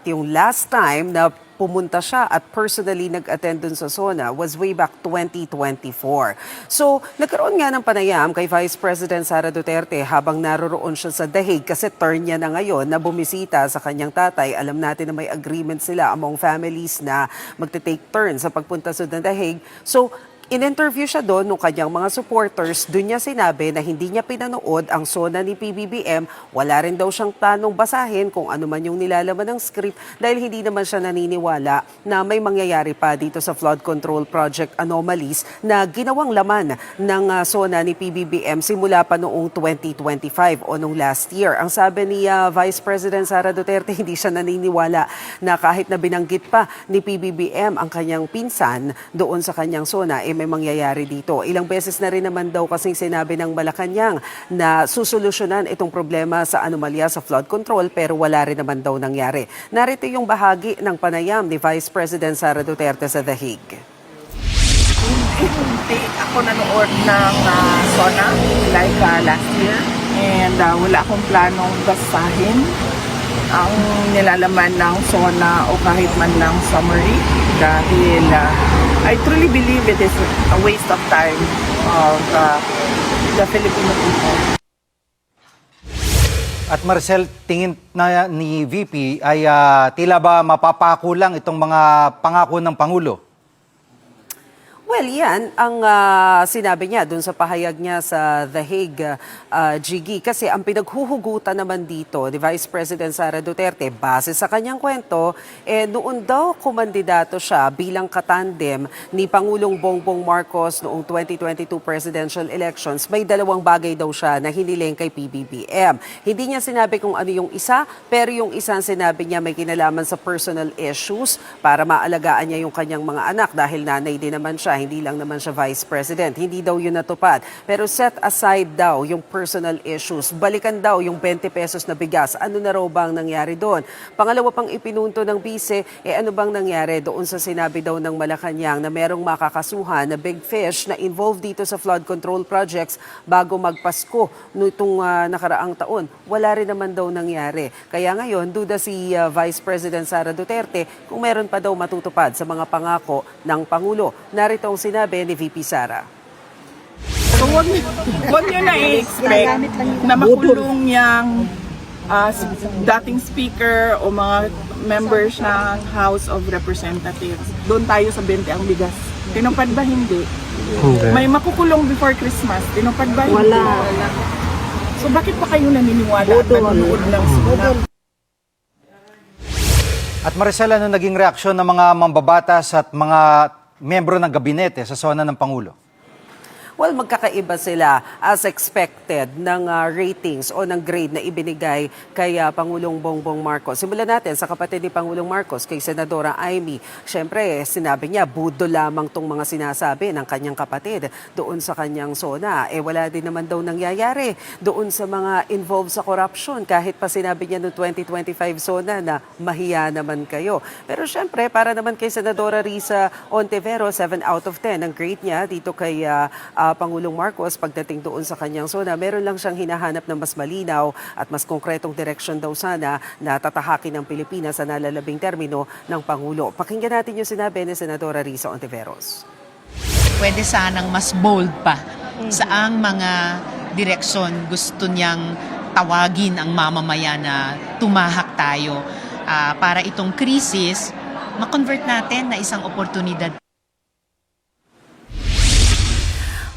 Yung last time na pumunta siya at personally nag-attend dun sa SONA was way back 2024. So, nagkaroon nga ng panayam kay Vice President Sara Duterte habang naroroon siya sa The Hague kasi turn niya na ngayon na bumisita sa kanyang tatay. Alam natin na may agreement sila among families na magte-take turn sa pagpunta sa The Hague. So, in-interview siya doon ng kanyang mga supporters. Doon niya sinabi na hindi niya pinanood ang SONA ni PBBM. Wala rin daw siyang planong basahin kung ano man yung nilalaman ng script dahil hindi naman siya naniniwala na may mangyayari pa dito sa flood control project anomalies na ginawang laman ng SONA ni PBBM simula pa noong 2025 o noong last year. Ang sabi ni Vice President Sara Duterte, hindi siya naniniwala na kahit na binanggit pa ni PBBM ang kanyang pinsan doon sa kanyang SONA, may mangyayari dito. Ilang beses na rin naman daw kasing sinabi ng Malacanang na susolusyonan itong problema sa anomalya sa flood control pero wala rin naman daw nangyari. Narito yung bahagi ng panayam ni Vice President Sara Duterte sa The Hague. Hindi ako nanood ng SONA like last year and wala akong planong basahin ang nilalaman ng SONA o kahit man lang summary dahil I truly believe it is a waste of time of the Filipino people. At Maricel, tingin na ni VP ay tila ba mapapako lang itong mga pangako ng Pangulo? Well, yan ang sinabi niya dun sa pahayag niya sa The Hague, Gigi. Kasi ang pinaghuhugutan naman dito ni Vice President Sara Duterte, base sa kanyang kwento, noon daw kumandidato siya bilang katandem ni Pangulong Bongbong Marcos noong 2022 presidential elections. May dalawang bagay daw siya na hiniling kay PBBM. Hindi niya sinabi kung ano yung isa, pero yung isang sinabi niya may kinalaman sa personal issues para maalagaan niya yung kanyang mga anak dahil nanay din naman siya. Hindi lang naman siya vice president. Hindi daw yun natupad. Pero set aside daw yung personal issues. Balikan daw yung 20 pesos na bigas. Ano na raw bang nangyari doon? Pangalawa pang ipinunto ng bise, ano bang nangyari doon sa sinabi daw ng Malacanang na merong makakasuhan na big fish na involved dito sa flood control projects bago magpasko nitong nakaraang taon. Wala rin naman daw nangyari. Kaya ngayon, duda si Vice President Sara Duterte kung meron pa daw matutupad sa mga pangako ng Pangulo. Narito ang sinabi ni VP Sara. So wag niyo na i-expect na makulong yung dating speaker o mga members ng House of Representatives. Doon tayo sa 20 ang bigas. Tinupad ba hindi? May makukulong before Christmas. Tinupad ba hindi? Wala. So bakit pa kayo naniniwala at nanonood ng SONA? At Maricel, ano naging reaksyon ng mga mambabatas at mga membro ng gabinete sa SONA ng Pangulo? Well, magkakaiba sila as expected ng ratings o ng grade na ibinigay kay Pangulong Bongbong Marcos. Simulan natin sa kapatid ni Pangulong Marcos, kay Senadora Amy. Siyempre, sinabi niya, budo lamang tong mga sinasabi ng kanyang kapatid doon sa kanyang SONA. Wala din naman daw nangyayari doon sa mga involved sa corruption. Kahit pa sinabi niya noong 2025 SONA na mahiya naman kayo. Pero siyempre, para naman kay Senadora Risa Ontiveros, 7 out of 10 ang grade niya dito kay Pangulong Marcos pagdating doon sa kanyang SONA. Meron lang siyang hinahanap na mas malinaw at mas konkretong direksyon daw sana na tatahakin ng Pilipinas sa nalalabing termino ng Pangulo. Pakinggan natin yung sinabi ni Senadora Risa Ontiveros. Pwede sanang mas bold pa saang mga direksyon gusto niyang tawagin ang mamamayan na tumahak tayo para itong krisis ma-convert natin na isang oportunidad.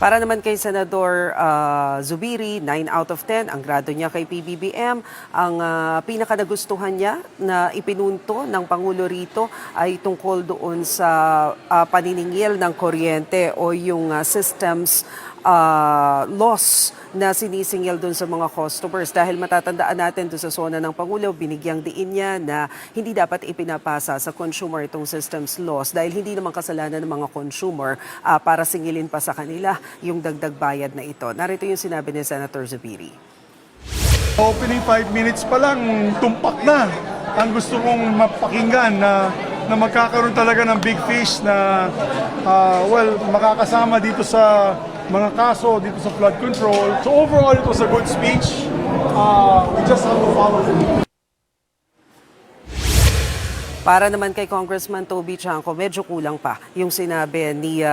Para naman kay Senador Zubiri, 9 out of 10 ang grado niya kay PBBM. Ang pinakanagustuhan niya na ipinunto ng Pangulo rito ay tungkol doon sa paniningil ng kuryente o yung systems loss na sinisingil doon sa mga customers. Dahil matatandaan natin doon sa SONA ng Pangulo, binigyang diin niya na hindi dapat ipinapasa sa consumer itong systems loss dahil hindi naman kasalanan ng mga consumer para singilin pa sa kanila yung dagdag bayad na ito. Narito yung sinabi ni Senator Zubiri. Opening 5 minutes pa lang, tumpak na. Ang gusto kong mapakinggan na magkakaroon talaga ng big fish na makakasama dito sa mga kaso dito sa flood control. So overall, it was a good speech. We just have to follow through. Para naman kay Congressman Toby Chanco, medyo kulang pa yung sinabi ni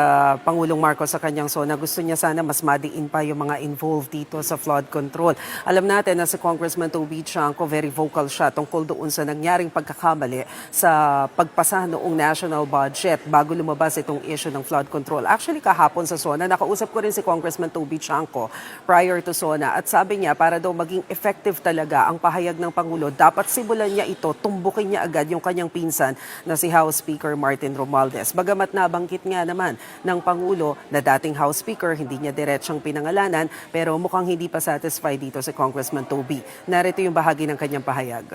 Pangulong Marcos sa kanyang SONA. Gusto niya sana mas madiin pa yung mga involved dito sa flood control. Alam natin na si Congressman Toby Chanco, very vocal siya tungkol doon sa nangyaring pagkakamali sa pagpasa noong national budget bago lumabas itong issue ng flood control. Actually, kahapon sa SONA, nakausap ko rin si Congressman Toby Chanco prior to SONA at sabi niya para daw maging effective talaga ang pahayag ng Pangulo, dapat simulan niya ito, tumbukin niya agad yung kanyang pinsan na si House Speaker Martin Romualdez. Bagamat nabanggit nga naman ng Pangulo na dating House Speaker, hindi niya diretsang pinangalanan, pero mukhang hindi pa satisfied dito si Congressman Toby. Narito yung bahagi ng kanyang pahayag.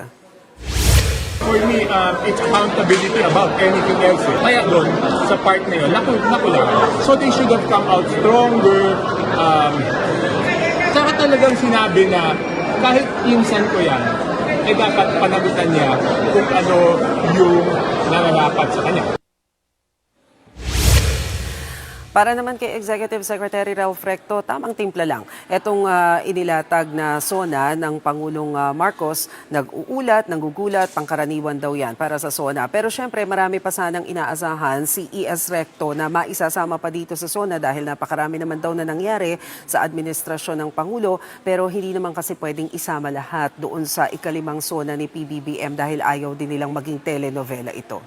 For me, it's accountability above anything else. Kaya doon, sa part na yun, nakulang. So they should have come out stronger. Saka talagang sinabi na kahit insan ko yan, dapat panagutan niya kung ano yung nararapat sa kanya. Para naman kay Executive Secretary Ralph Recto, tamang timpla lang. Itong inilatag na SONA ng Pangulong Marcos, nag-uulat, nanggugulat, pangkaraniwan daw yan para sa SONA. Pero syempre marami pa sanang inaasahan si ES Recto na maisasama pa dito sa SONA dahil napakarami naman daw na nangyari sa administrasyon ng Pangulo. Pero hindi naman kasi pwedeng isama lahat doon sa ikalimang SONA ni PBBM dahil ayaw din nilang maging telenovela ito.